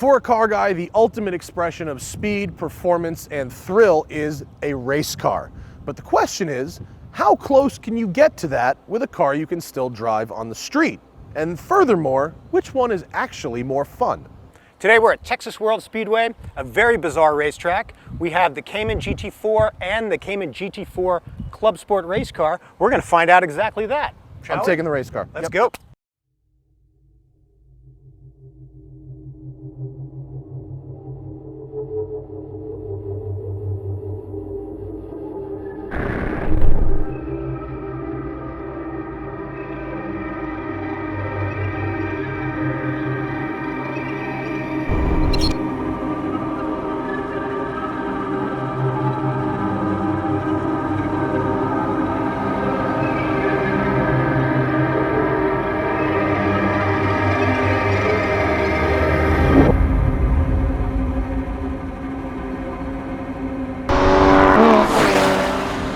For a car guy, the ultimate expression of speed, performance, and thrill is a race car. But the question is, how close can you get to that with a car you can still drive on the street? And furthermore, which one is actually more fun? Today we're at Texas World Speedway, a very bizarre racetrack. We have the Cayman GT4 and the Cayman GT4 Clubsport race car. We're going to find out exactly that. I'm taking the race car. Let's go.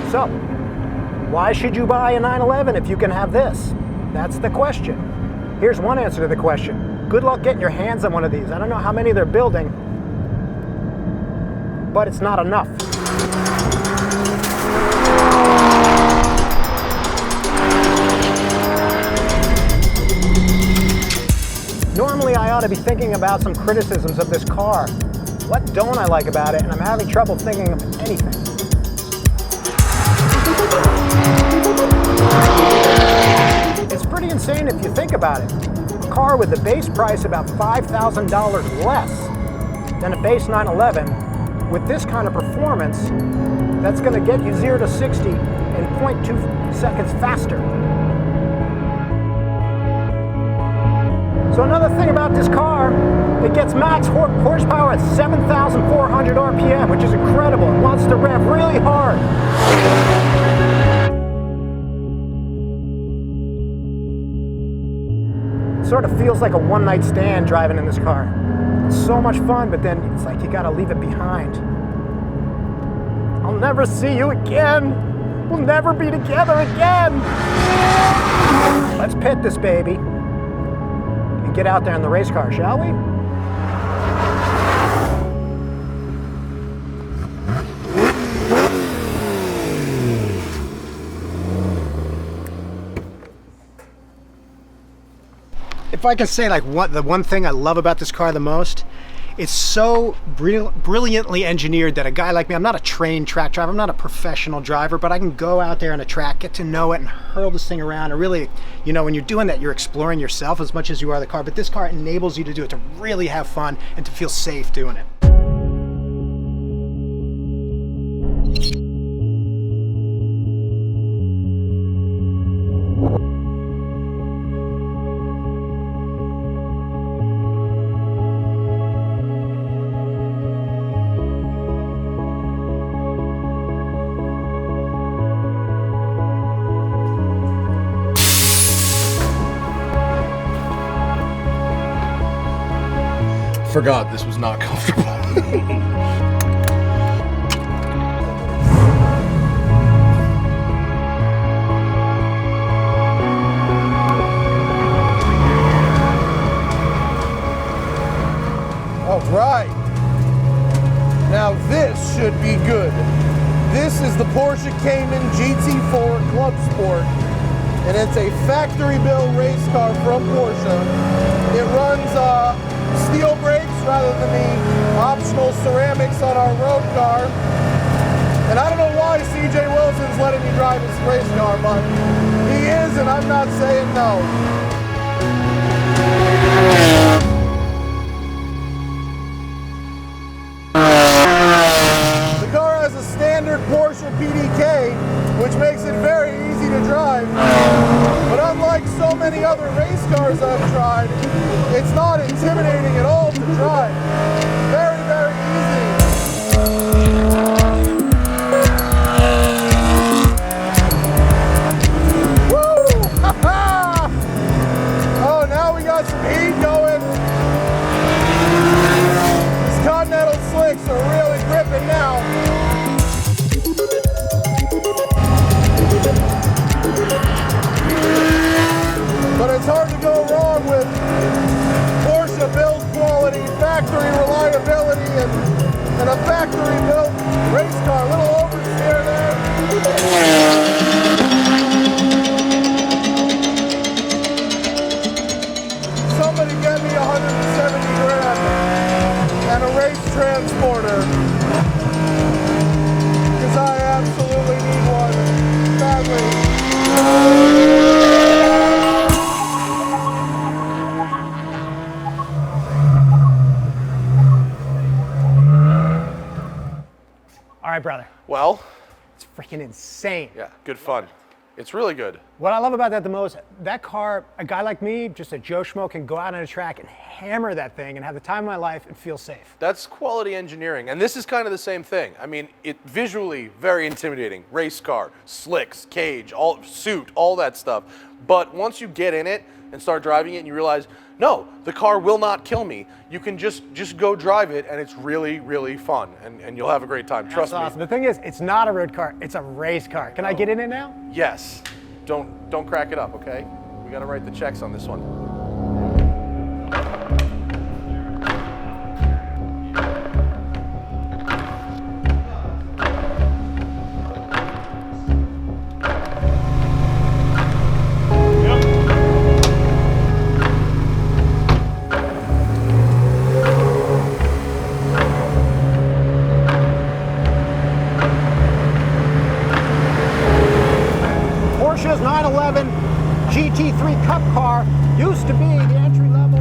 So, why should you buy a 911 if you can have this? That's the question. Here's one answer to the question. Good luck getting your hands on one of these. I don't know how many they're building, but it's not enough. Normally I ought to be thinking about some criticisms of this car. What don't I like about it? And I'm having trouble thinking of anything. It's pretty insane if you think about it. A car with the base price about $5,000 less than a base 911 with this kind of performance that's going to get you 0 to 60 in 0.2 seconds faster. So another thing about this car, it gets max horsepower at 7,400 RPM, which is incredible. It wants to rev really hard. Sort of feels like a one-night stand driving in this car. It's so much fun, but then it's like you gotta leave it behind. I'll never see you again. We'll never be together again. Let's pit this baby and get out there in the race car, shall we? If I can say the one thing I love about this car the most, it's so brilliantly engineered that a guy like me, I'm not a trained track driver, I'm not a professional driver, but I can go out there on a track, get to know it and hurl this thing around. And really, you know, when you're doing that, you're exploring yourself as much as you are the car, but this car enables you to do it, to really have fun and to feel safe doing it. Forgot this was not comfortable. All right. Now this should be good. This is the Porsche Cayman GT4 Clubsport, and it's a factory-built race car from Porsche. It runs steel brakes rather than the optional ceramics on our road car. And I don't know why CJ Wilson's letting me drive his race car, but he is, and I'm not saying no. The car has a standard Porsche PDK, which makes it very easy to drive. But unlike so many other race cars I've tried, it's not intimidating at all to drive. Very, very easy. Woo! Ha-ha! Oh, now we got some heat going. These Continental slicks are really gripping now. But it's hard to go wrong with Porsche build quality, factory factory built race car. A little oversteer there. Somebody get me 170 grand and a race transporter, because I absolutely need one badly. All right, brother. Well, It's freaking insane. yeah, good fun. It's really good. What I love about that the most, that car, a guy like me, just a Joe Schmo, can go out on a track and hammer that thing and have the time of my life and feel safe. That's quality engineering, and this is kind of the same thing. I mean, it visually very intimidating. Race car, slicks, cage, all suit, all that stuff. But once you get in it and start driving it, and you realize, no, the car will not kill me. You can just go drive it, and it's really, really fun, and you'll have a great time. Trust me. Awesome. The thing is, it's not a road car; it's a race car. Can I get in it now? Yes. Don't crack it up, okay? We got to write the checks on this one. Porsche's 911 GT3 Cup car used to be the entry-level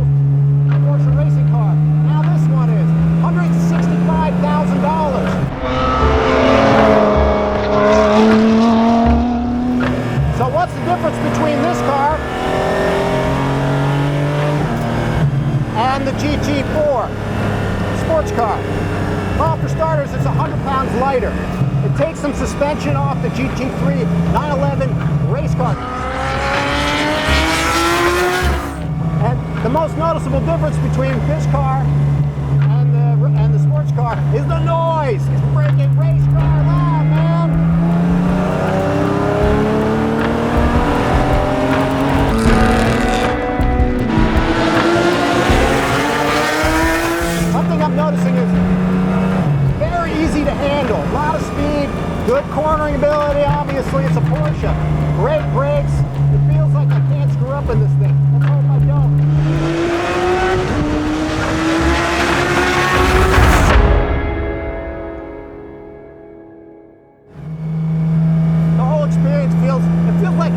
Porsche racing car. Now this one is $165,000. So what's the difference between this car and the GT4 sports car? Well, for starters, it's 100 pounds lighter. It takes some suspension off the GT3 911 race car. And the most noticeable difference between this car and the sports car is the noise. It's freaking race car loud, man. Something I'm noticing is very easy to handle. A lot of speed, good cornering ability, obviously it's a Porsche. Great brakes. It feels like I can't screw up in this thing. Let's hope I don't. The whole experience feels like,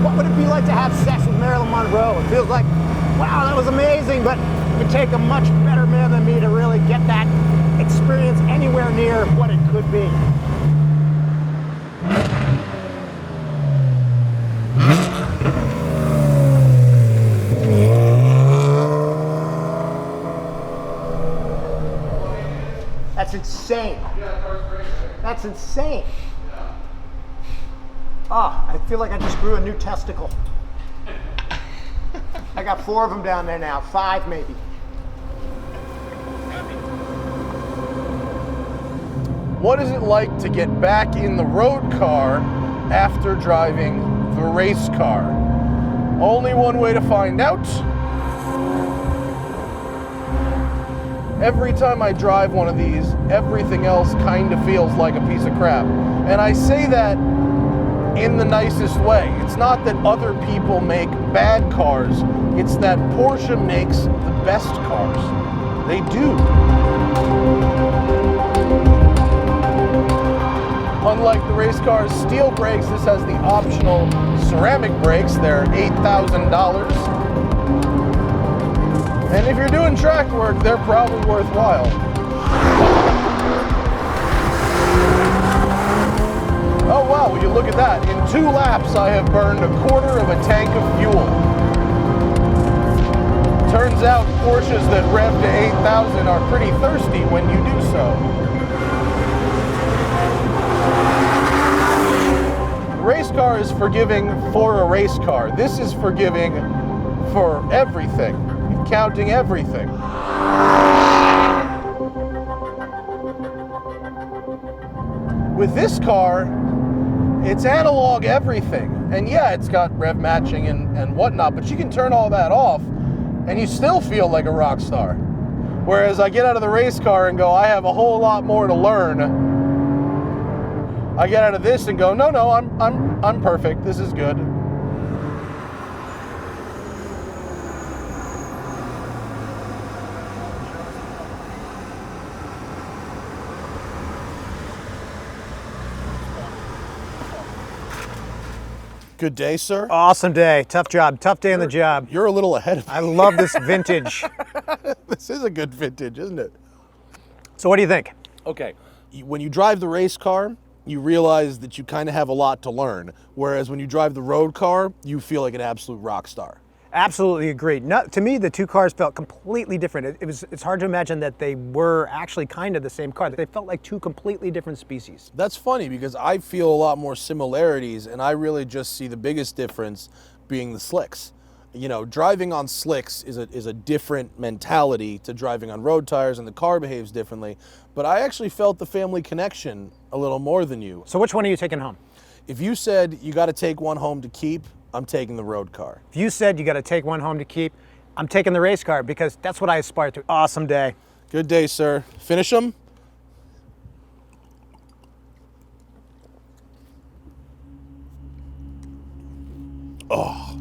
what would it be like to have sex with Marilyn Monroe? It feels like, wow, that was amazing, but it would take a much better man than me to really get that experience anywhere near what it could be. That's insane. That's insane. Ah, I feel like I just grew a new testicle. I got 4 of them down there now, 5 maybe. What is it like to get back in the road car after driving the race car? Only one way to find out. Every time I drive one of these, everything else kind of feels like a piece of crap. And I say that in the nicest way. It's not that other people make bad cars, it's that Porsche makes the best cars. They do. Unlike the race car's steel brakes, this has the optional ceramic brakes. They're $8,000. And if you're doing track work, they're probably worthwhile. Oh wow, will you look at that. In 2 laps, I have burned 1/4 of a tank of fuel. Turns out Porsches that rev to 8,000 are pretty thirsty when you do so. The race car is forgiving for a race car. This is forgiving for everything. Counting everything. With this car, it's analog everything. And yeah, it's got rev matching and whatnot, but you can turn all that off and you still feel like a rock star. Whereas I get out of the race car and go, I have a whole lot more to learn. I get out of this and go, no, I'm perfect. This is good. Good day, sir. Awesome day. Tough job. Tough day on the job. You're a little ahead of me. I love this vintage. This is a good vintage, isn't it? So what do you think? Okay, when you drive the race car, you realize that you kind of have a lot to learn. Whereas when you drive the road car, you feel like an absolute rock star. Absolutely agree. No, to me, the two cars felt completely different. It's hard to imagine that they were actually kind of the same car. They felt like two completely different species. That's funny because I feel a lot more similarities, and I really just see the biggest difference being the slicks. You know, driving on slicks is a different mentality to driving on road tires, and the car behaves differently. But I actually felt the family connection a little more than you. So which one are you taking home? If you said you got to take one home to keep, I'm taking the road car. If you said you got to take one home to keep, I'm taking the race car because that's what I aspire to. Awesome day. Good day, sir. Finish them. Oh.